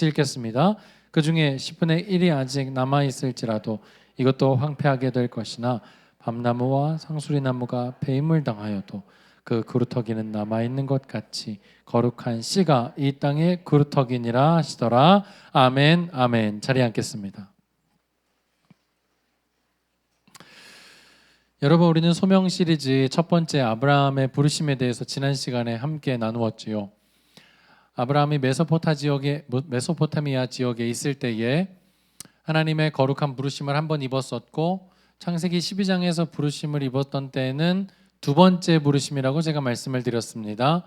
읽겠습니다. 그 중에 10분의 1이 아직 남아있을지라도 이것도 황폐하게 될 것이나 밤나무와 상수리나무가 배임을 당하여도 그 그루터기는 남아있는 것 같이 거룩한 씨가 이 땅에 그루터기니라 하시더라. 아멘. 아멘. 자리에 앉겠습니다. 여러분, 우리는 소명 시리즈 첫 번째 아브라함의 부르심에 대해서 지난 시간에 함께 나누었지요. 아브라함이 메소포타미아 지역에 있을 때에 하나님의 거룩한 부르심을 한번 입었었고, 창세기 12장에서 부르심을 입었던 때에는 두 번째 부르심이라고 제가 말씀을 드렸습니다.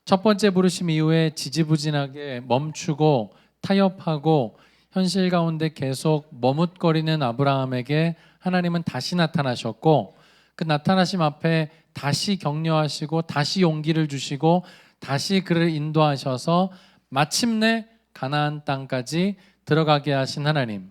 첫 번째 부르심 이후에 지지부진하게 멈추고 타협하고 현실 가운데 계속 머뭇거리는 아브라함에게 하나님은 다시 나타나셨고, 그 나타나심 앞에 다시 격려하시고 다시 용기를 주시고 다시 그를 인도하셔서 마침내 가나안 땅까지 들어가게 하신 하나님.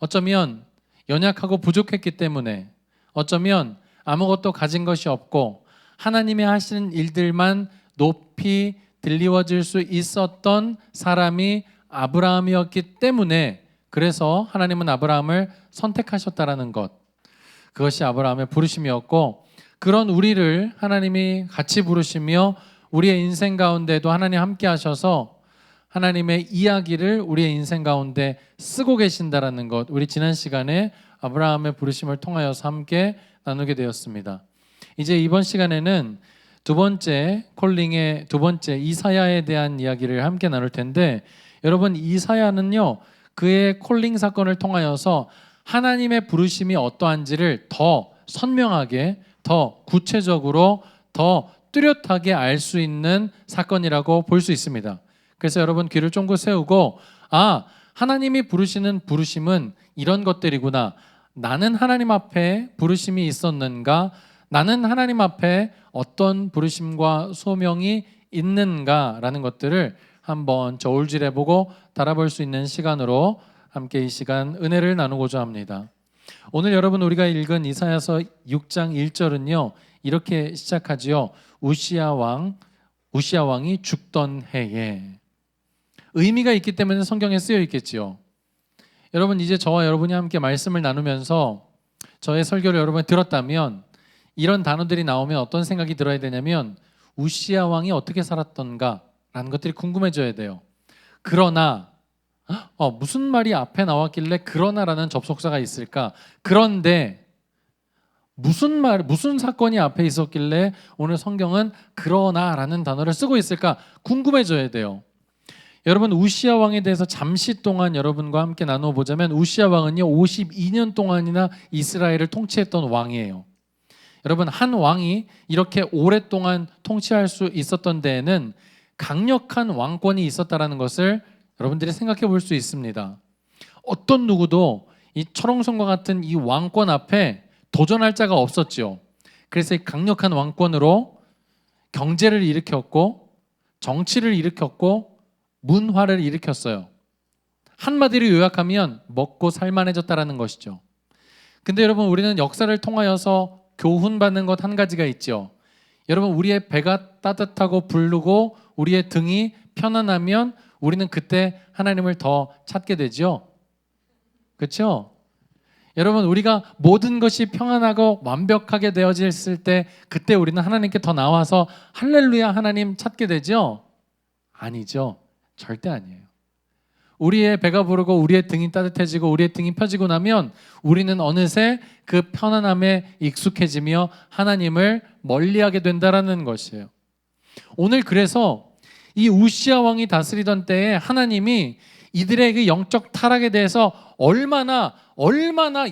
어쩌면 연약하고 부족했기 때문에, 어쩌면 아무것도 가진 것이 없고 하나님이 하시는 일들만 높이 들리워질 수 있었던 사람이 아브라함이었기 때문에, 그래서 하나님은 아브라함을 선택하셨다라는 것, 그것이 아브라함의 부르심이었고, 그런 우리를 하나님이 같이 부르시며 우리의 인생 가운데도 하나님 함께 하셔서 하나님의 이야기를 우리의 인생 가운데 쓰고 계신다라는 것, 우리 지난 시간에 아브라함의 부르심을 통하여서 함께 나누게 되었습니다. 이제 이번 시간에는 두 번째 콜링의 두 번째 이사야에 대한 이야기를 함께 나눌 텐데, 여러분, 이사야는요 그의 콜링 사건을 통하여서 하나님의 부르심이 어떠한지를 더 선명하게, 더 구체적으로, 더 뚜렷하게 알 수 있는 사건이라고 볼 수 있습니다. 그래서 여러분, 귀를 쫑긋 세우고, 하나님이 부르시는 부르심은 이런 것들이구나, 나는 하나님 앞에 부르심이 있었는가, 나는 하나님 앞에 어떤 부르심과 소명이 있는가라는 것들을 한번 저울질해보고 달아볼 수 있는 시간으로 함께 이 시간 은혜를 나누고자 합니다. 오늘 여러분, 우리가 읽은 이사야서 6장 1절은요 이렇게 시작하지요. 우시야 왕이 죽던 해에. 의미가 있기 때문에 성경에 쓰여 있겠지요. 여러분, 이제 저와 여러분이 함께 말씀을 나누면서 저의 설교를 여러분이 들었다면 이런 단어들이 나오면 어떤 생각이 들어야 되냐면, 우시야 왕이 어떻게 살았던가 라는 것들이 궁금해져야 돼요. 그러나 무슨 말이 앞에 나왔길래 그러나라는 접속사가 있을까? 그런데 무슨 사건이 앞에 있었길래 오늘 성경은 그러나라는 단어를 쓰고 있을까 궁금해져야 돼요. 여러분, 우시야 왕에 대해서 잠시 동안 여러분과 함께 나누어 보자면, 우시야 왕은요 52년 동안이나 이스라엘을 통치했던 왕이에요. 여러분, 한 왕이 이렇게 오랫동안 통치할 수 있었던 데에는 강력한 왕권이 있었다라는 것을 여러분들이 생각해 볼 수 있습니다. 어떤 누구도 이 철옹성과 같은 이 왕권 앞에 도전할 자가 없었지요. 그래서 이 강력한 왕권으로 경제를 일으켰고 정치를 일으켰고 문화를 일으켰어요. 한마디로 요약하면 먹고 살만해졌다라는 것이죠. 근데 여러분, 우리는 역사를 통하여서 교훈받는 것 한 가지가 있죠. 여러분, 우리의 배가 따뜻하고 부르고 우리의 등이 편안하면 우리는 그때 하나님을 더 찾게 되죠. 그렇죠? 여러분, 우리가 모든 것이 평안하고 완벽하게 되어졌을 때 그때 우리는 하나님께 더 나와서 할렐루야 하나님 찾게 되죠? 아니죠. 절대 아니에요. 우리의 배가 부르고 우리의 등이 따뜻해지고 우리의 등이 펴지고 나면 우리는 어느새 그 편안함에 익숙해지며 하나님을 멀리하게 된다라는 것이에요. 오늘 그래서 이 우시야 왕이 다스리던 때에 하나님이 이들의 그 영적 타락에 대해서 얼마나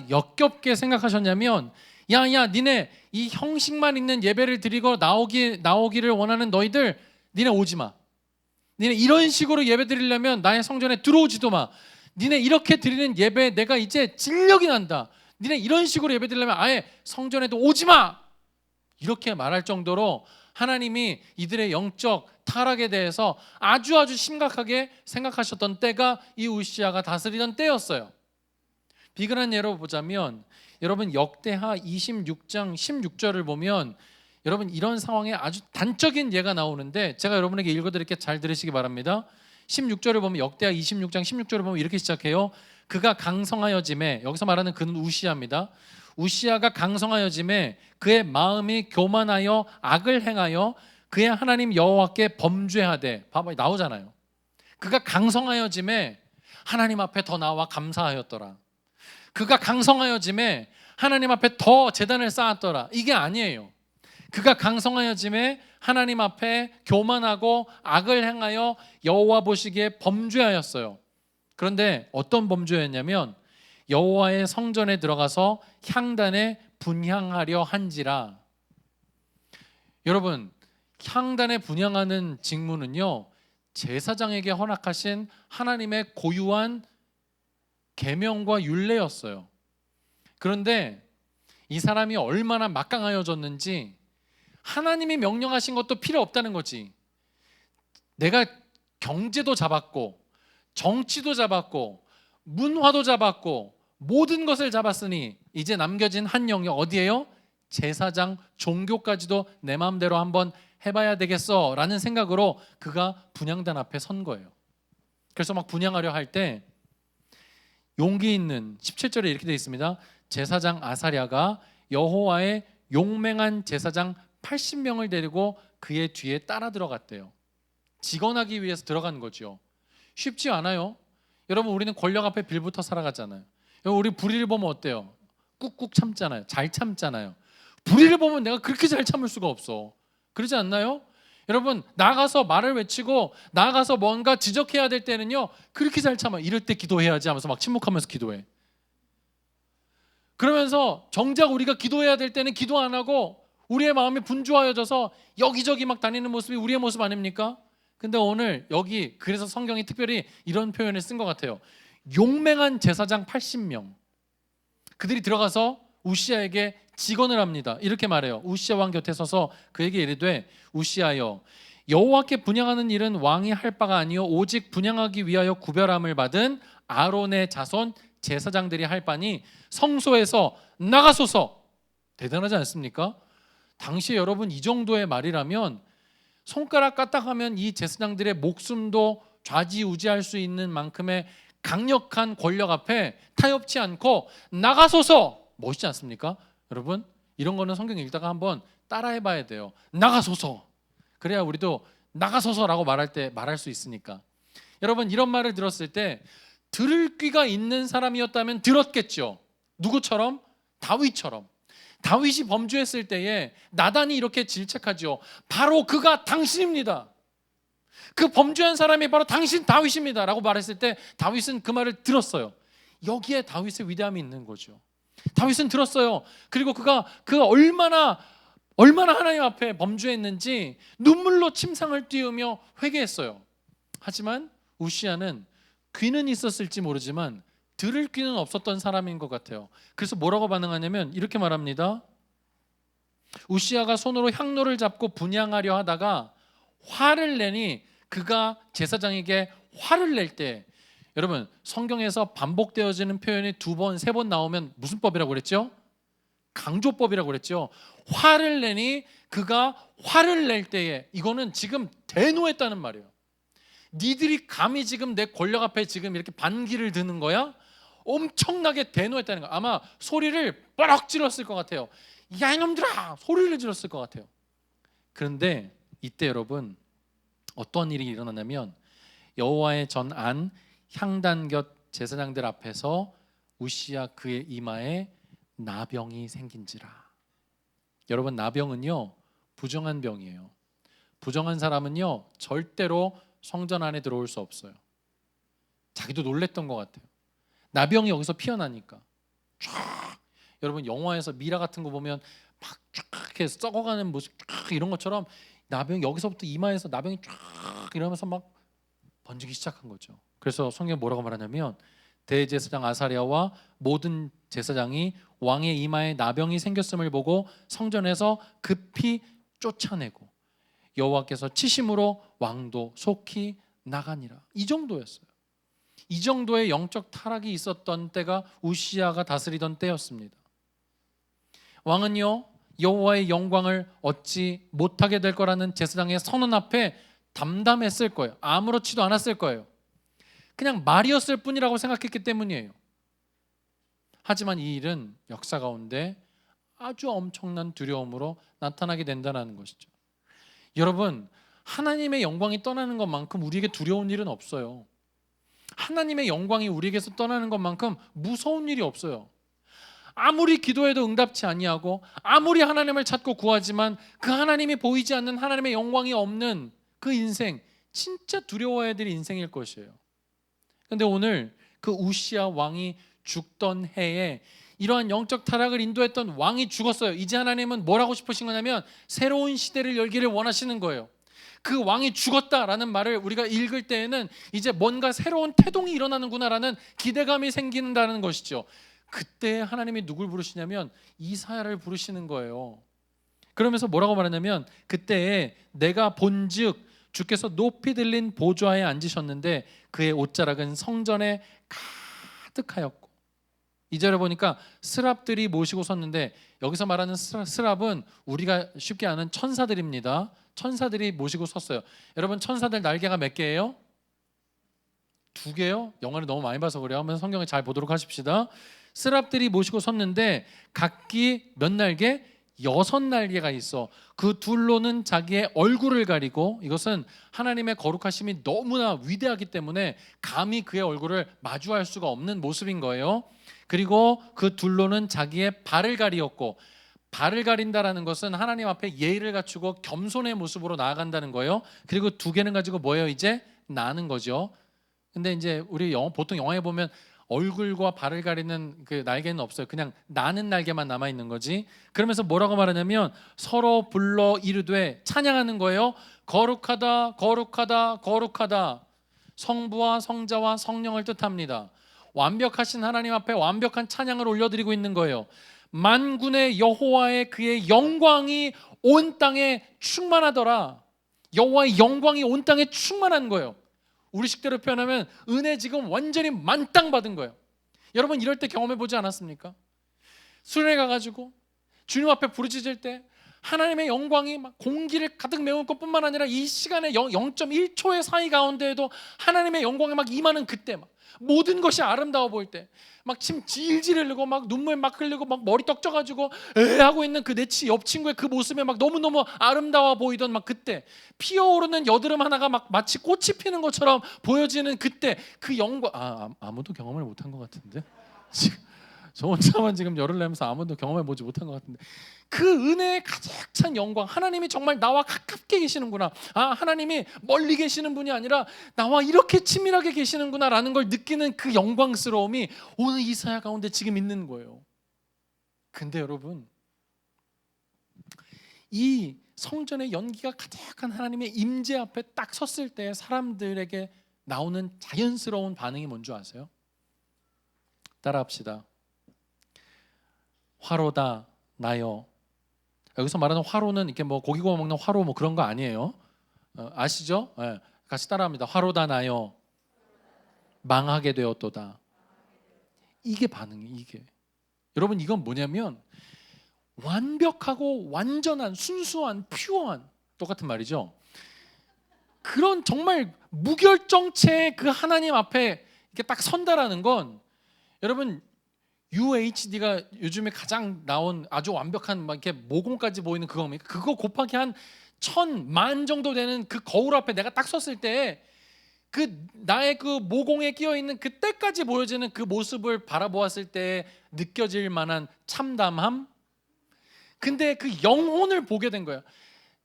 역겹게 생각하셨냐면, 야 니네 이 형식만 있는 예배를 드리고 나오기를 원하는 너희들, 니네 오지 마. 니네 이런 식으로 예배 드리려면 나의 성전에 들어오지도 마. 니네 이렇게 드리는 예배에 내가 이제 진력이 난다. 니네 이런 식으로 예배 드리려면 아예 성전에도 오지 마. 이렇게 말할 정도로 하나님이 이들의 영적 타락에 대해서 아주 심각하게 생각하셨던 때가 이 우시야가 다스리던 때였어요. 비근한 예로 보자면, 여러분 역대하 26장 16절을 보면 여러분 이런 상황에 아주 단적인 예가 나오는데, 제가 여러분에게 읽어드릴게 잘 들으시기 바랍니다. 16절을 보면 역대하 26장 16절을 보면 이렇게 시작해요. 그가 강성하여짐에, 여기서 말하는 그는 우시아입니다. 우시아가 강성하여짐에 그의 마음이 교만하여 악을 행하여 그의 하나님 여호와께 범죄하되, 봐봐 나오잖아요. 그가 강성하여짐에 하나님 앞에 더 나와 감사하였더라. 그가 강성하여짐에 하나님 앞에 더 제단을 쌓았더라. 이게 아니에요. 그가 강성하여짐에 하나님 앞에 교만하고 악을 행하여 여호와 보시기에 범죄하였어요. 그런데 어떤 범죄였냐면 여호와의 성전에 들어가서 향단에 분향하려 한지라. 여러분, 향단에 분향하는 직무는요, 제사장에게 허락하신 하나님의 고유한 계명과 율례였어요. 그런데 이 사람이 얼마나 막강하여졌는지 하나님이 명령하신 것도 필요 없다는 거지. 내가 경제도 잡았고 정치도 잡았고 문화도 잡았고 모든 것을 잡았으니 이제 남겨진 한 영역 어디예요? 제사장, 종교까지도 내 마음대로 한번 해봐야 되겠어 라는 생각으로 그가 분향단 앞에 선 거예요. 그래서 막 분향하려 할 때 용기 있는 17절에 이렇게 되어 있습니다. 제사장 아사랴가 여호와의 용맹한 제사장 80명을 데리고 그의 뒤에 따라 들어갔대요. 직언하기 위해서 들어간 거죠. 쉽지 않아요. 여러분, 우리는 권력 앞에 빌붙어 살아가잖아요. 우리 불의를 보면 어때요? 꾹꾹 참잖아요. 잘 참잖아요. 불의를 보면 내가 그렇게 잘 참을 수가 없어. 그러지 않나요? 여러분, 나가서 말을 외치고 나가서 뭔가 지적해야 될 때는요, 그렇게 잘 참아. 이럴 때 기도해야지 하면서 막 침묵하면서 기도해. 그러면서 정작 우리가 기도해야 될 때는 기도 안 하고 우리의 마음이 분주하여져서 여기저기 막 다니는 모습이 우리의 모습 아닙니까? 근데 오늘 여기 그래서 성경이 특별히 이런 표현을 쓴 것 같아요. 용맹한 제사장 80명. 그들이 들어가서 우시아에게 직언을 합니다. 이렇게 말해요. 우시아 왕 곁에 서서 그에게 이르되 우시아여, 여호와께 분향하는 일은 왕이 할 바가 아니요 오직 분향하기 위하여 구별함을 받은 아론의 자손 제사장들이 할 바니 성소에서 나가소서. 대단하지 않습니까? 당시 여러분 이 정도의 말이라면 손가락 까딱하면 이 제사장들의 목숨도 좌지우지할 수 있는 만큼의 강력한 권력 앞에 타협치 않고 나가소서. 멋있지 않습니까? 여러분, 이런 거는 성경 읽다가 한번 따라해봐야 돼요. 나가소서. 그래야 우리도 나가소서라고 말할 수 있으니까. 여러분, 이런 말을 들었을 때 들을 귀가 있는 사람이었다면 들었겠죠. 누구처럼? 다윗처럼. 다윗이 범죄했을 때에 나단이 이렇게 질책하죠. 바로 그가 당신입니다. 그 범죄한 사람이 바로 당신 다윗입니다 라고 말했을 때 다윗은 그 말을 들었어요. 여기에 다윗의 위대함이 있는 거죠. 다윗은 들었어요. 그리고 그가 얼마나 하나님 앞에 범죄했는지 눈물로 침상을 띄우며 회개했어요. 하지만 우시아는 귀는 있었을지 모르지만 들을 귀는 없었던 사람인 것 같아요. 그래서 뭐라고 반응하냐면 이렇게 말합니다. 우시아가 손으로 향로를 잡고 분향하려 하다가 화를 내니 그가 제사장에게 화를 낼 때, 여러분 성경에서 반복되어지는 표현이 2번, 3번 나오면 무슨 법이라고 그랬죠? 강조법이라고 그랬죠. 화를 내니 그가 화를 낼 때에, 이거는 지금 대노했다는 말이에요. 니들이 감히 지금 내 권력 앞에 지금 이렇게 반기를 드는 거야? 엄청나게 대노했다는 거야. 아마 소리를 뻐럭 질렀을 것 같아요. 야 이놈들아! 소리를 질렀을 것 같아요. 그런데 이때 여러분 어떤 일이 일어나냐면 여호와의 전안 향단 곁 제사장들 앞에서 우시아 그의 이마에 나병이 생긴지라. 여러분, 나병은요 부정한 병이에요. 부정한 사람은요 절대로 성전 안에 들어올 수 없어요. 자기도 놀랬던 것 같아요. 나병이 여기서 피어나니까 쫙, 여러분 영화에서 미라 같은 거 보면 막 쫙 이렇게 썩어가는 모습 쫙 이런 것처럼 나병이 여기서부터 이마에서 나병이 쫙 이러면서 막 번지기 시작한 거죠. 그래서 성경에 뭐라고 말하냐면 대제사장 아사랴와 모든 제사장이 왕의 이마에 나병이 생겼음을 보고 성전에서 급히 쫓아내고 여호와께서 치심으로 왕도 속히 나가니라. 이 정도였어요. 이 정도의 영적 타락이 있었던 때가 우시아가 다스리던 때였습니다. 왕은요 여호와의 영광을 얻지 못하게 될 거라는 제사장의 선언 앞에 담담했을 거예요. 아무렇지도 않았을 거예요. 그냥 말이었을 뿐이라고 생각했기 때문이에요. 하지만 이 일은 역사 가운데 아주 엄청난 두려움으로 나타나게 된다는 것이죠. 여러분, 하나님의 영광이 떠나는 것만큼 우리에게 두려운 일은 없어요. 하나님의 영광이 우리에게서 떠나는 것만큼 무서운 일이 없어요. 아무리 기도해도 응답치 아니하고 아무리 하나님을 찾고 구하지만 그 하나님이 보이지 않는 하나님의 영광이 없는 그 인생, 진짜 두려워해야 될 인생일 것이에요. 그런데 오늘 그 우시야 왕이 죽던 해에 이러한 영적 타락을 인도했던 왕이 죽었어요. 이제 하나님은 뭘 하고 싶으신 거냐면 새로운 시대를 열기를 원하시는 거예요. 그 왕이 죽었다라는 말을 우리가 읽을 때에는 이제 뭔가 새로운 태동이 일어나는구나라는 기대감이 생긴다는 것이죠. 그때 하나님이 누굴 부르시냐면 이사야를 부르시는 거예요. 그러면서 뭐라고 말하냐면 그때에 내가 본즉 주께서 높이 들린 보좌에 앉으셨는데 그의 옷자락은 성전에 가득하였고, 2절에 보니까 스랍들이 모시고 섰는데 여기서 말하는 스랍은 우리가 쉽게 아는 천사들입니다. 천사들이 모시고 섰어요. 여러분, 천사들 날개가 몇 개예요? 2개요? 영화를 너무 많이 봐서 그래요. 한번 성경을 잘 보도록 하십시다. 스랍들이 모시고 섰는데 각기 몇 날개? 6날개가 있어. 그 둘로는 자기의 얼굴을 가리고, 이것은 하나님의 거룩하심이 너무나 위대하기 때문에 감히 그의 얼굴을 마주할 수가 없는 모습인 거예요. 그리고 그 둘로는 자기의 발을 가리었고, 발을 가린다라는 것은 하나님 앞에 예의를 갖추고 겸손의 모습으로 나아간다는 거예요. 그리고 2개는 가지고 뭐예요? 이제 나는 거죠. 근데 이제 우리 보통 영화에 보면 얼굴과 발을 가리는 그 날개는 없어요. 그냥 나는 날개만 남아 있는 거지. 그러면서 뭐라고 말하냐면 서로 불러 이르되 찬양하는 거예요. 거룩하다, 거룩하다, 거룩하다. 성부와 성자와 성령을 뜻합니다. 완벽하신 하나님 앞에 완벽한 찬양을 올려드리고 있는 거예요. 만군의 여호와의 그의 영광이 온 땅에 충만하더라. 여호와의 영광이 온 땅에 충만한 거예요. 우리식대로 표현하면 은혜 지금 완전히 만땅 받은 거예요. 여러분, 이럴 때 경험해 보지 않았습니까? 수련회 가가지고 주님 앞에 부르짖을 때 하나님의 영광이 막 공기를 가득 메울 것뿐만 아니라 이 시간에 0.1초의 사이 가운데에도 하나님의 영광이 막 임하는 그때, 막 모든 것이 아름다워 보일 때, 막 침 질질 흘리고 막 눈물 막 흘리고 막 머리 떡져가지고 에 하고 있는 그 내 옆 친구의 그 모습에 막 너무너무 아름다워 보이던 막 그때, 피어오르는 여드름 하나가 막 마치 꽃이 피는 것처럼 보여지는 그때 그 영광, 아무도 경험을 못한 것 같은데 저 혼자만 지금 열을 내면서 아무도 경험해 보지 못한 것 같은데, 그 은혜에 가득 찬 영광, 하나님이 정말 나와 가깝게 계시는구나, 하나님이 멀리 계시는 분이 아니라 나와 이렇게 친밀하게 계시는구나 라는 걸 느끼는 그 영광스러움이 오늘 이사야 가운데 지금 있는 거예요. 근데 여러분, 이 성전의 연기가 가득한 하나님의 임재 앞에 딱 섰을 때 사람들에게 나오는 자연스러운 반응이 뭔지 아세요? 따라합시다. 화로다 나여. 여기서 말하는 화로는 이렇게 뭐 고기 구워 먹는 화로 뭐 그런 거 아니에요. 아시죠? 네. 같이 따라합니다. 화로다 나여 망하게 되었도다. 이게 반응이 이게. 여러분, 이건 뭐냐면 완벽하고 완전한 순수한 퓨어한, 똑같은 말이죠. 그런 정말 무결정체의 그 하나님 앞에 이렇게 딱 선다라는 건, 여러분, UHD가 요즘에 가장 나온 아주 완벽한 막 이렇게 모공까지 보이는 그겁니까? 그거 곱하기 한 1000만 정도 되는 그 거울 앞에 내가 딱 섰을 때 그 나의 그 모공에 끼어 있는 그때까지 보여지는 그 모습을 바라보았을 때 느껴질 만한 참담함. 근데 그 영혼을 보게 된 거야.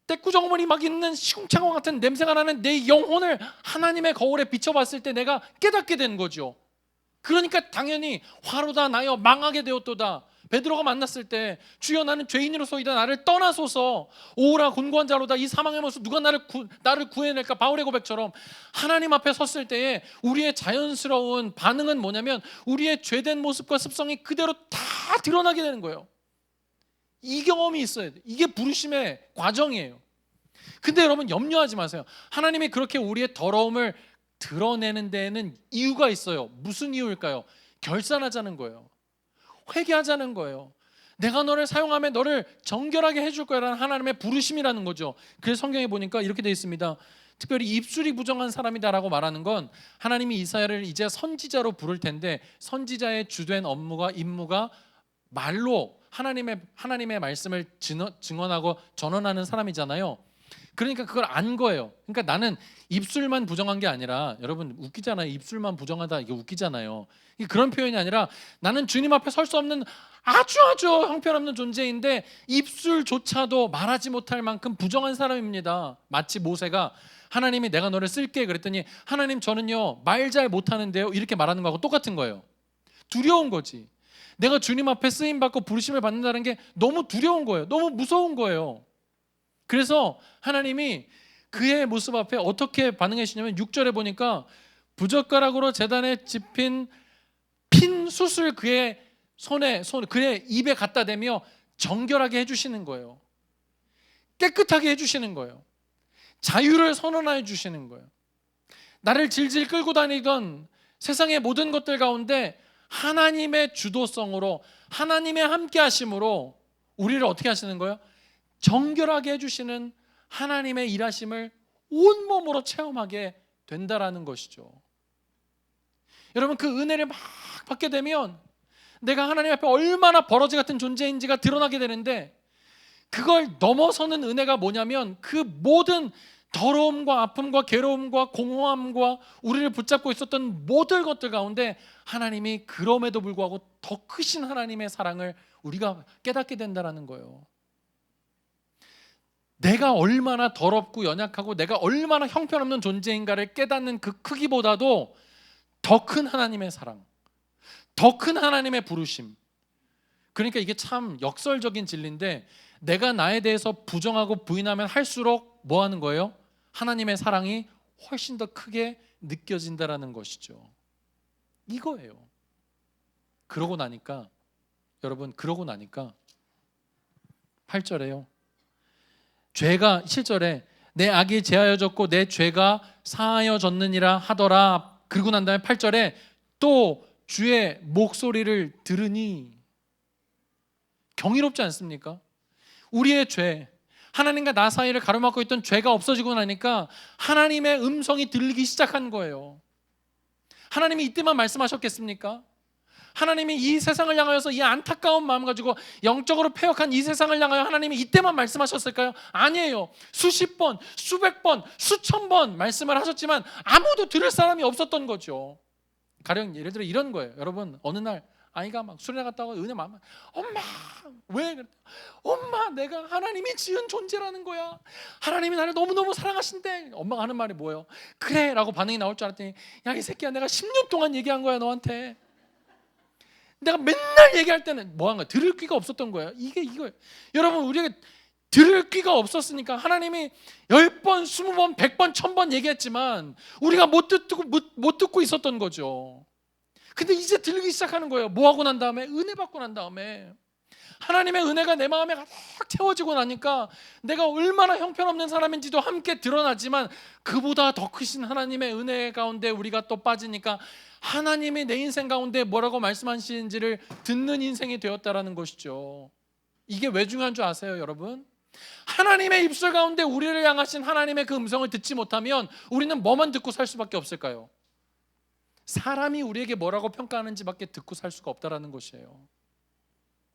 떼꾸정물이 막 있는 시궁창과 같은 냄새가 나는 내 영혼을 하나님의 거울에 비춰봤을 때 내가 깨닫게 된 거죠. 그러니까 당연히 화로다 나여 망하게 되었도다. 베드로가 만났을 때 주여 나는 죄인으로서이다 나를 떠나소서, 오라 곤고한 자로다 이 사망의 모습 누가 나를 구해낼까, 바울의 고백처럼 하나님 앞에 섰을 때에 우리의 자연스러운 반응은 뭐냐면 우리의 죄된 모습과 습성이 그대로 다 드러나게 되는 거예요. 이 경험이 있어야 돼. 이게 부르심의 과정이에요. 근데 여러분, 염려하지 마세요. 하나님이 그렇게 우리의 더러움을 드러내는 데에는 이유가 있어요. 무슨 이유일까요? 결산하자는 거예요. 회개하자는 거예요. 내가 너를 사용하며 너를 정결하게 해줄 거라는 하나님의 부르심이라는 거죠. 그래서 성경에 보니까 이렇게 되어 있습니다. 특별히 입술이 부정한 사람이다라고 말하는 건 하나님이 이사야를 이제 선지자로 부를 텐데 선지자의 주된 업무가 임무가 말로 하나님의 말씀을 증언하고 전언하는 사람이잖아요. 그러니까 그걸 안 거예요. 그러니까 나는 입술만 부정한 게 아니라, 여러분 웃기잖아요. 입술만 부정하다, 이게 웃기잖아요. 이게 그런 표현이 아니라 나는 주님 앞에 설 수 없는 아주 형편없는 존재인데 입술조차도 말하지 못할 만큼 부정한 사람입니다. 마치 모세가 하나님이 내가 너를 쓸게 그랬더니 하나님 저는요 말 잘 못하는데요 이렇게 말하는 거하고 똑같은 거예요. 두려운 거지. 내가 주님 앞에 쓰임받고 부르심을 받는다는 게 너무 두려운 거예요. 너무 무서운 거예요. 그래서 하나님이 그의 모습 앞에 어떻게 반응해 주시냐면 6절에 보니까 부젓가락으로 제단에 집힌 핀 숯을 그의 그의 입에 갖다 대며 정결하게 해주시는 거예요. 깨끗하게 해주시는 거예요. 자유를 선언해 주시는 거예요. 나를 질질 끌고 다니던 세상의 모든 것들 가운데 하나님의 주도성으로, 하나님의 함께 하심으로 우리를 어떻게 하시는 거예요? 정결하게 해주시는 하나님의 일하심을 온몸으로 체험하게 된다라는 것이죠. 여러분 그 은혜를 막 받게 되면 내가 하나님 앞에 얼마나 버러지 같은 존재인지가 드러나게 되는데, 그걸 넘어서는 은혜가 뭐냐면 그 모든 더러움과 아픔과 괴로움과 공허함과 우리를 붙잡고 있었던 모든 것들 가운데 하나님이 그럼에도 불구하고 더 크신 하나님의 사랑을 우리가 깨닫게 된다는 거예요. 내가 얼마나 더럽고 연약하고 내가 얼마나 형편없는 존재인가를 깨닫는 그 크기보다도 더 큰 하나님의 사랑, 더 큰 하나님의 부르심. 그러니까 이게 참 역설적인 진리인데, 내가 나에 대해서 부정하고 부인하면 할수록 뭐 하는 거예요? 하나님의 사랑이 훨씬 더 크게 느껴진다라는 것이죠. 이거예요. 그러고 나니까 8절에요. 죄가 7절에 내 악이 제하여졌고 내 죄가 사하여졌느니라 하더라. 그러고 난 다음에 8절에 또 주의 목소리를 들으니. 경이롭지 않습니까? 우리의 죄, 하나님과 나 사이를 가로막고 있던 죄가 없어지고 나니까 하나님의 음성이 들리기 시작한 거예요. 하나님이 이때만 말씀하셨겠습니까? 하나님이 이 세상을 향하여서 이 안타까운 마음 가지고 영적으로 패역한 이 세상을 향하여 하나님이 이때만 말씀하셨을까요? 아니에요. 수십 번, 수백 번, 수천 번 말씀을 하셨지만 아무도 들을 사람이 없었던 거죠. 가령 예를 들어 이런 거예요. 여러분 어느 날 아이가 막 술에 나갔다고 은혜 마음, 엄마 왜 그래? 엄마 내가 하나님이 지은 존재라는 거야. 하나님이 나를 너무너무 사랑하신대. 엄마가 하는 말이 뭐예요? 그래 라고 반응이 나올 줄 알았더니 야 이 새끼야 내가 10년 동안 얘기한 거야 너한테. 내가 맨날 얘기할 때는 뭐 한 거야? 들을 귀가 없었던 거야. 이거예요. 여러분 우리가 들을 귀가 없었으니까 하나님이 10번, 20번, 100번, 1000번 얘기했지만 우리가 못 듣고 있었던 거죠. 근데 이제 들리기 시작하는 거예요. 뭐 하고 난 다음에? 은혜 받고 난 다음에 하나님의 은혜가 내 마음에 가득 채워지고 나니까 내가 얼마나 형편없는 사람인지도 함께 드러나지만 그보다 더 크신 하나님의 은혜 가운데 우리가 또 빠지니까 하나님이 내 인생 가운데 뭐라고 말씀하시는지를 듣는 인생이 되었다라는 것이죠. 이게 왜 중요한 줄 아세요, 여러분? 하나님의 입술 가운데 우리를 향하신 하나님의 그 음성을 듣지 못하면 우리는 뭐만 듣고 살 수밖에 없을까요? 사람이 우리에게 뭐라고 평가하는지밖에 듣고 살 수가 없다라는 것이에요.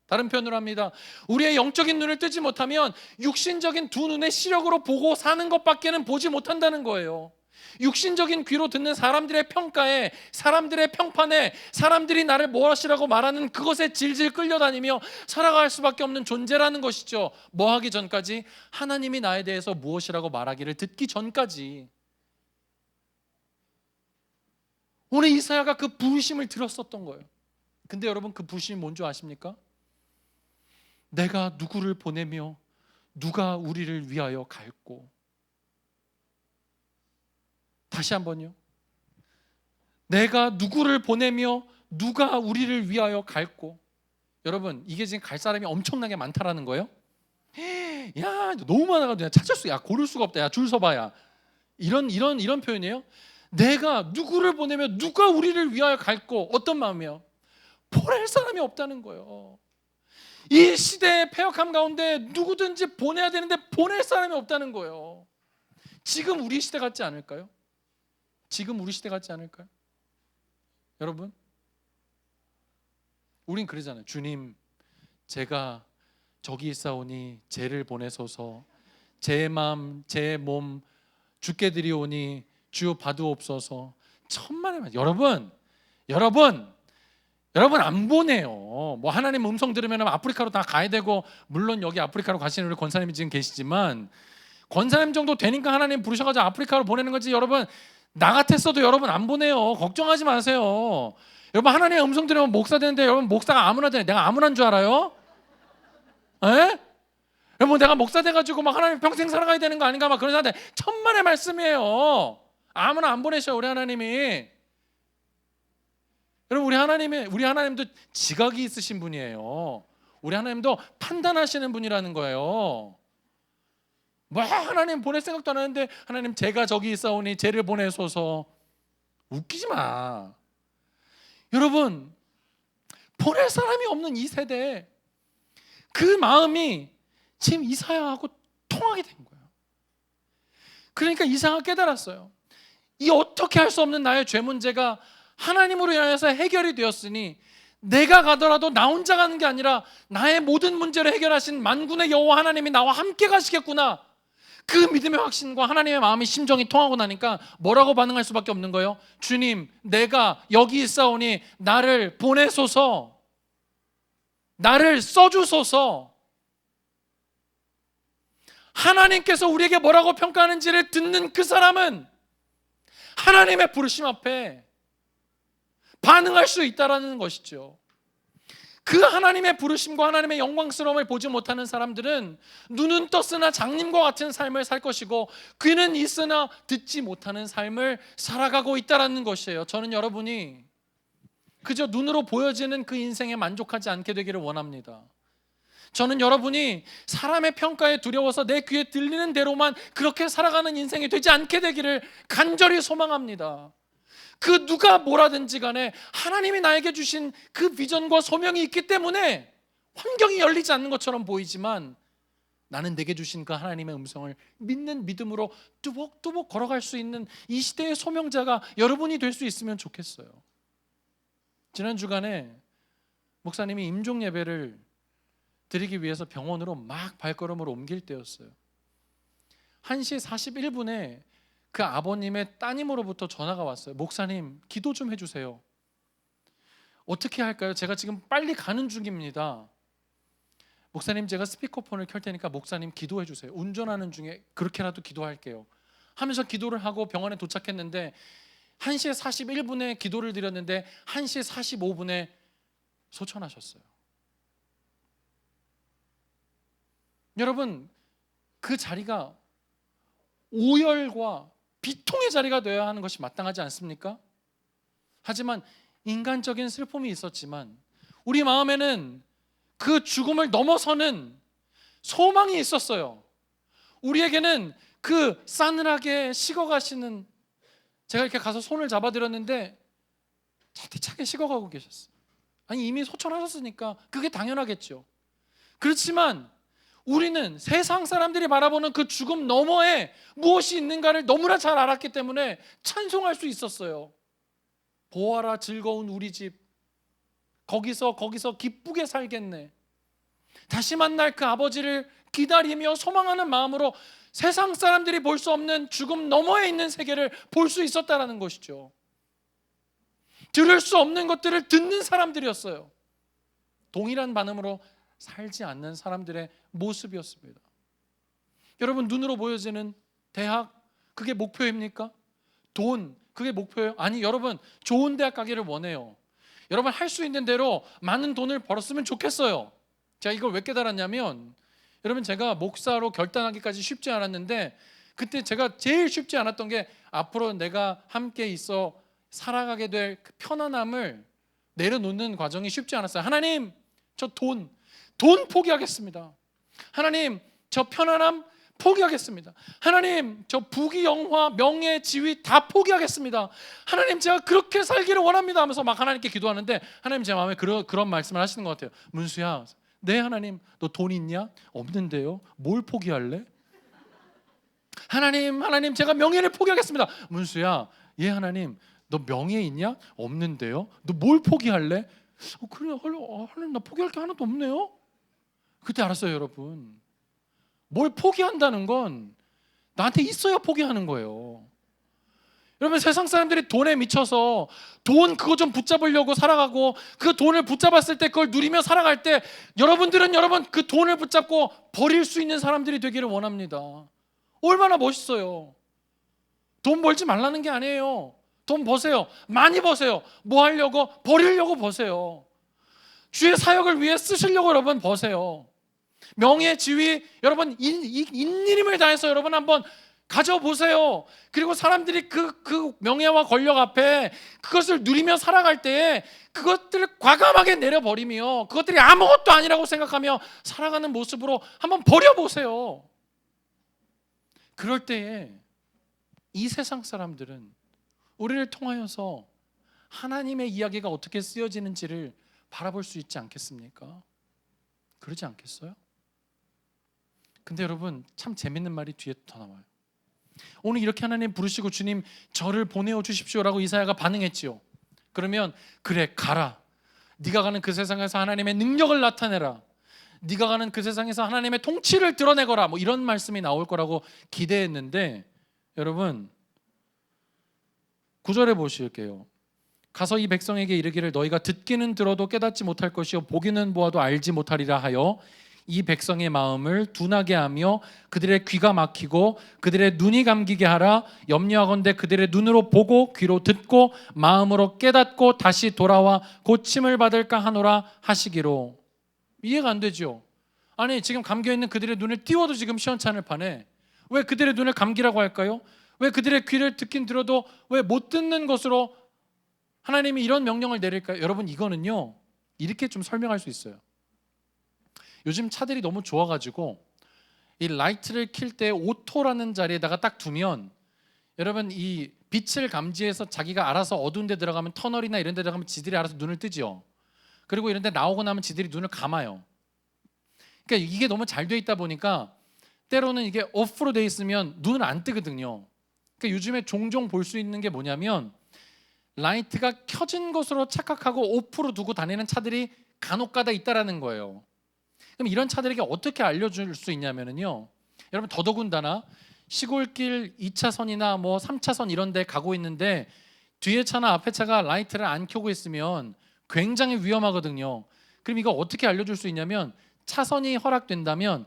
다른 표현으로 합니다. 우리의 영적인 눈을 뜨지 못하면 육신적인 두 눈의 시력으로 보고 사는 것밖에는 보지 못한다는 거예요. 육신적인 귀로 듣는 사람들의 평가에, 사람들의 평판에, 사람들이 나를 무엇이라고 말하는 그것에 질질 끌려다니며 살아갈 수밖에 없는 존재라는 것이죠. 뭐 하기 전까지? 하나님이 나에 대해서 무엇이라고 말하기를 듣기 전까지. 오늘 이사야가 그 부르심을 들었었던 거예요. 근데 여러분 그 부르심이 뭔지 아십니까? 내가 누구를 보내며 누가 우리를 위하여 갈고. 다시 한번요. 내가 누구를 보내며 누가 우리를 위하여 갈고. 여러분 이게 지금 갈 사람이 엄청나게 많다라는 거예요. 야 너무 많아가지고 찾을 수, 야 고를 수가 없다. 야 줄 서봐야. 이런 표현이에요. 내가 누구를 보내며 누가 우리를 위하여 갈고. 어떤 마음이에요? 보낼 사람이 없다는 거예요. 이 시대의 패역함 가운데 누구든지 보내야 되는데 보낼 사람이 없다는 거예요. 지금 우리 시대 같지 않을까요? 지금 우리 시대 같지 않을까요? 여러분, 우린 그러잖아요. 주님, 제가 저기 있사오니 죄를 보내소서. 제 마음 제 몸 주께 드리오니 주여 받으옵소서. 천만의 말. 여러분 안 보내요. 뭐 하나님 음성 들으면 아프리카로 다 가야 되고, 물론 여기 아프리카로 가시는 우리 권사님이 지금 계시지만 권사님 정도 되니까 하나님 부르셔가지고 아프리카로 보내는 거지. 여러분, 나 같았어도 여러분 안 보내요. 걱정하지 마세요. 여러분, 하나님의 음성 들으면 목사 되는데, 여러분 목사가 아무나 되네. 내가 아무나인 줄 알아요? 에? 여러분, 내가 목사 돼가지고 막 하나님 평생 살아가야 되는 거 아닌가 막 그런 사람들, 천만의 말씀이에요. 아무나 안 보내셔 우리 하나님이. 여러분, 우리 하나님도 지각이 있으신 분이에요. 우리 하나님도 판단하시는 분이라는 거예요. 뭐 하나님 보낼 생각도 안 하는데, 하나님 제가 저기 있사오니 죄를 보내소서. 웃기지 마. 여러분, 보낼 사람이 없는 이 세대, 그 마음이 지금 이사야하고 통하게 된 거예요. 그러니까 이사야가 깨달았어요. 이 어떻게 할 수 없는 나의 죄 문제가 하나님으로 인하여서 해결이 되었으니, 내가 가더라도 나 혼자 가는 게 아니라 나의 모든 문제를 해결하신 만군의 여호와 하나님이 나와 함께 가시겠구나. 그 믿음의 확신과 하나님의 마음이 심정이 통하고 나니까 뭐라고 반응할 수밖에 없는 거예요? 주님, 내가 여기 있사오니 나를 보내소서. 나를 써주소서. 하나님께서 우리에게 뭐라고 평가하는지를 듣는 그 사람은 하나님의 부르심 앞에 반응할 수 있다라는 것이죠. 그 하나님의 부르심과 하나님의 영광스러움을 보지 못하는 사람들은 눈은 떴으나 장님과 같은 삶을 살 것이고, 귀는 있으나 듣지 못하는 삶을 살아가고 있다라는 것이에요. 저는 여러분이 그저 눈으로 보여지는 그 인생에 만족하지 않게 되기를 원합니다. 저는 여러분이 사람의 평가에 두려워서 내 귀에 들리는 대로만 그렇게 살아가는 인생이 되지 않게 되기를 간절히 소망합니다. 그 누가 뭐라든지 간에 하나님이 나에게 주신 그 비전과 소명이 있기 때문에 환경이 열리지 않는 것처럼 보이지만, 나는 내게 주신 그 하나님의 음성을 믿는 믿음으로 뚜벅뚜벅 걸어갈 수 있는 이 시대의 소명자가 여러분이 될 수 있으면 좋겠어요. 지난 주간에 목사님이 임종 예배를 드리기 위해서 병원으로 막 발걸음으로 옮길 때였어요. 1시 41분에 그 아버님의 따님으로부터 전화가 왔어요. 목사님, 기도 좀 해주세요. 어떻게 할까요? 제가 지금 빨리 가는 중입니다. 목사님, 제가 스피커폰을 켤 테니까 목사님 기도해 주세요. 운전하는 중에 그렇게라도 기도할게요 하면서 기도를 하고 병원에 도착했는데, 1시 41분에 기도를 드렸는데 1시 45분에 소천하셨어요. 여러분, 그 자리가 오열과 비통의 자리가 되어야 하는 것이 마땅하지 않습니까? 하지만 인간적인 슬픔이 있었지만 우리 마음에는 그 죽음을 넘어서는 소망이 있었어요. 우리에게는 그 싸늘하게 식어가시는, 제가 이렇게 가서 손을 잡아드렸는데 차디차게 식어가고 계셨어요. 아니, 이미 소천하셨으니까 그게 당연하겠죠. 그렇지만 우리는 세상 사람들이 바라보는 그 죽음 너머에 무엇이 있는가를 너무나 잘 알았기 때문에 찬송할 수 있었어요. 보아라 즐거운 우리 집, 거기서 기쁘게 살겠네. 다시 만날 그 아버지를 기다리며 소망하는 마음으로 세상 사람들이 볼 수 없는 죽음 너머에 있는 세계를 볼 수 있었다는 것이죠. 들을 수 없는 것들을 듣는 사람들이었어요. 동일한 반응으로 살지 않는 사람들의 모습이었습니다. 여러분, 눈으로 보여지는 대학, 그게 목표입니까? 돈, 그게 목표예요? 아니, 여러분, 좋은 대학 가기를 원해요. 여러분, 할 수 있는 대로 많은 돈을 벌었으면 좋겠어요. 제가 이걸 왜 깨달았냐면, 여러분, 제가 목사로 결단하기까지 쉽지 않았는데, 그때 제가 제일 쉽지 않았던 게, 앞으로 내가 함께 있어 살아가게 될 그 편안함을 내려놓는 과정이 쉽지 않았어요. 하나님, 저 돈 포기하겠습니다. 하나님, 저 편안함 포기하겠습니다. 하나님, 저 부귀 영화 명예 지위 다 포기하겠습니다. 하나님, 제가 그렇게 살기를 원합니다 하면서 막 하나님께 기도하는데, 하나님 제 마음에 그런 말씀을 하시는 것 같아요. 문수야, 네 하나님, 너 돈 있냐? 없는데요. 뭘 포기할래? 하나님 제가 명예를 포기하겠습니다. 문수야, 예 하나님, 너 명예 있냐? 없는데요. 너 뭘 포기할래? 그래 하나님, 나 포기할 게 하나도 없네요. 그때 알았어요, 여러분. 뭘 포기한다는 건 나한테 있어야 포기하는 거예요. 여러분, 세상 사람들이 돈에 미쳐서 돈 그거 좀 붙잡으려고 살아가고, 그 돈을 붙잡았을 때 그걸 누리며 살아갈 때, 여러분들은 여러분 그 돈을 붙잡고 버릴 수 있는 사람들이 되기를 원합니다. 얼마나 멋있어요. 돈 벌지 말라는 게 아니에요. 돈 버세요. 많이 버세요. 뭐 하려고? 버리려고 버세요. 주의 사역을 위해 쓰시려고 여러분 버세요. 명예, 지위, 여러분 인님을 다해서 여러분 한번 가져보세요. 그리고 사람들이 그 명예와 권력 앞에 그것을 누리며 살아갈 때 그것들을 과감하게 내려버리며 그것들이 아무것도 아니라고 생각하며 살아가는 모습으로 한번 버려보세요. 그럴 때에 이 세상 사람들은 우리를 통하여서 하나님의 이야기가 어떻게 쓰여지는지를 바라볼 수 있지 않겠습니까? 그러지 않겠어요? 근데 여러분, 참 재밌는 말이 뒤에 더 나와요. 오늘 이렇게 하나님 부르시고 주님 저를 보내어 주십시오라고 이사야가 반응했지요. 그러면 그래, 가라. 네가 가는 그 세상에서 하나님의 능력을 나타내라. 네가 가는 그 세상에서 하나님의 통치를 드러내거라. 뭐 이런 말씀이 나올 거라고 기대했는데, 여러분 9절에 보실게요. 가서 이 백성에게 이르기를 너희가 듣기는 들어도 깨닫지 못할 것이요 보기는 보아도 알지 못하리라 하여 이 백성의 마음을 둔하게 하며 그들의 귀가 막히고 그들의 눈이 감기게 하라. 염려하건대 그들의 눈으로 보고 귀로 듣고 마음으로 깨닫고 다시 돌아와 고침을 받을까 하노라 하시기로. 이해가 안 되죠? 아니, 지금 감겨있는 그들의 눈을 띄워도 지금 시원찮을 판에 왜 그들의 눈을 감기라고 할까요? 왜 그들의 귀를 듣긴 들어도 왜 못 듣는 것으로 하나님이 이런 명령을 내릴까요? 여러분, 이거는요 이렇게 좀 설명할 수 있어요. 요즘 차들이 너무 좋아가지고 이 라이트를 킬 때 오토라는 자리에다가 딱 두면 여러분 이 빛을 감지해서 자기가 알아서 어두운 데 들어가면 터널이나 이런 데 들어가면 지들이 알아서 눈을 뜨죠. 그리고 이런 데 나오고 나면 지들이 눈을 감아요. 그러니까 이게 너무 잘 돼 있다 보니까 때로는 이게 오프로 돼 있으면 눈을 안 뜨거든요. 그러니까 요즘에 종종 볼 수 있는 게 뭐냐면 라이트가 켜진 것으로 착각하고 오프로 두고 다니는 차들이 간혹가다 있다라는 거예요. 그럼 이런 차들에게 어떻게 알려줄 수 있냐면요, 여러분 더더군다나 시골길 2차선이나 뭐 3차선 이런 데 가고 있는데 뒤에 차나 앞에 차가 라이트를 안 켜고 있으면 굉장히 위험하거든요. 그럼 이거 어떻게 알려줄 수 있냐면 차선이 허락된다면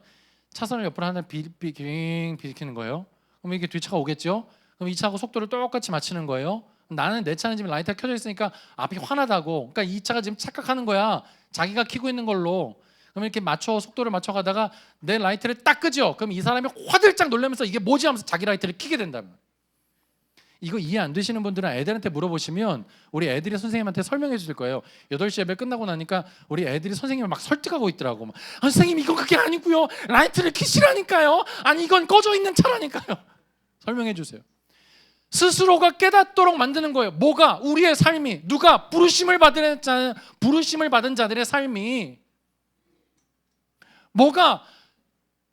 차선을 옆으로 하나 비키는 거예요. 그럼 이게 뒤차가 오겠죠. 그럼 이 차하고 속도를 똑같이 맞추는 거예요. 나는 내 차는 지금 라이트가 켜져 있으니까 앞이 환하다고. 그러니까 이 차가 지금 착각하는 거야. 자기가 켜고 있는 걸로. 그럼 이렇게 속도를 맞춰 가다가 내 라이트를 딱 끄죠. 그럼 이 사람이 화들짝 놀라면서 이게 뭐지 하면서 자기 라이트를 켜게 된다면. 이거 이해 안 되시는 분들은 애들한테 물어보시면 우리 애들이 선생님한테 설명해 주실 거예요. 8시 예배 끝나고 나니까 우리 애들이 선생님을 막 설득하고 있더라고. 선생님 이건 그게 아니고요. 라이트를 켜시라니까요. 아니 이건 꺼져 있는 차라니까요. 설명해 주세요. 스스로가 깨닫도록 만드는 거예요. 뭐가? 우리의 삶이. 누가? 부르심을 받은 자들의 삶이. 뭐가?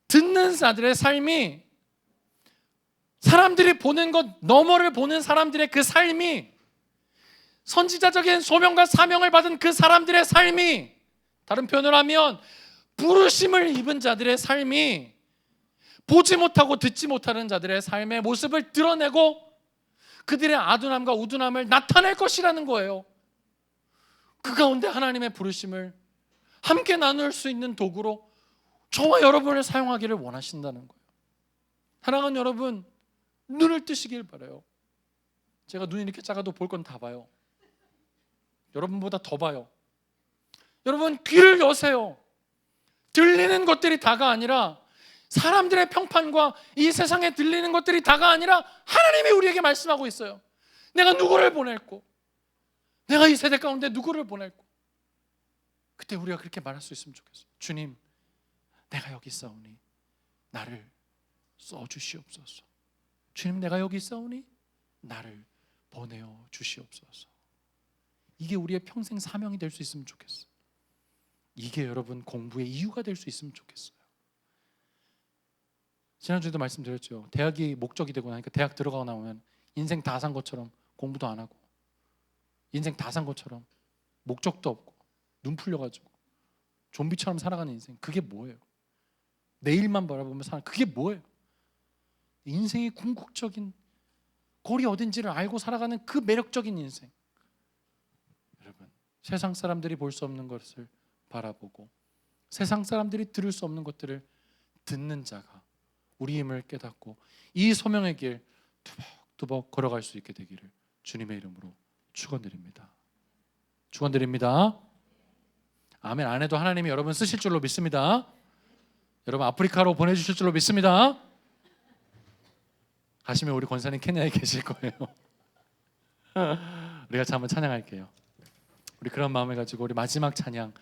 듣는 자들의 삶이. 사람들이 보는 것 너머를 보는 사람들의 그 삶이. 선지자적인 소명과 사명을 받은 그 사람들의 삶이. 다른 표현을 하면 부르심을 입은 자들의 삶이 보지 못하고 듣지 못하는 자들의 삶의 모습을 드러내고 그들의 아둔함과 우둔함을 나타낼 것이라는 거예요. 그 가운데 하나님의 부르심을 함께 나눌 수 있는 도구로 저와 여러분을 사용하기를 원하신다는 거예요. 사랑하는 여러분, 눈을 뜨시길 바라요. 제가 눈이 이렇게 작아도 볼 건 다 봐요. 여러분보다 더 봐요. 여러분 귀를 여세요. 들리는 것들이 다가 아니라 사람들의 평판과 이 세상에 들리는 것들이 다가 아니라 하나님이 우리에게 말씀하고 있어요. 내가 누구를 보낼고, 내가 이 세대 가운데 누구를 보낼고. 그때 우리가 그렇게 말할 수 있으면 좋겠어요. 주님, 내가 여기 있사오니 나를 써주시옵소서. 주님, 내가 여기 있사오니 나를 보내어 주시옵소서. 이게 우리의 평생 사명이 될 수 있으면 좋겠어요. 이게 여러분 공부의 이유가 될 수 있으면 좋겠어요. 지난주에도 말씀드렸죠. 대학이 목적이 되고 나니까 대학 들어가고 나오면 인생 다 산 것처럼 공부도 안 하고, 인생 다 산 것처럼 목적도 없고 눈 풀려가지고 좀비처럼 살아가는 인생, 그게 뭐예요? 내일만 바라보며 사는, 그게 뭐예요? 인생의 궁극적인 골이 어딘지를 알고 살아가는 그 매력적인 인생. 여러분, 세상 사람들이 볼 수 없는 것을 바라보고 세상 사람들이 들을 수 없는 것들을 듣는 자가 우리 힘을 깨닫고 이 소명의 길 두벅두벅 걸어갈 수 있게 되기를 주님의 이름으로 축원드립니다. 축원드립니다. 아멘. 안 해도 하나님이 여러분 쓰실 줄로 믿습니다. 여러분 아프리카로 보내주실 줄로 믿습니다. 가시면 우리 권사님 케냐에 계실 거예요. 우리가 한번 찬양할게요. 우리 그런 마음을 가지고 우리 마지막 찬양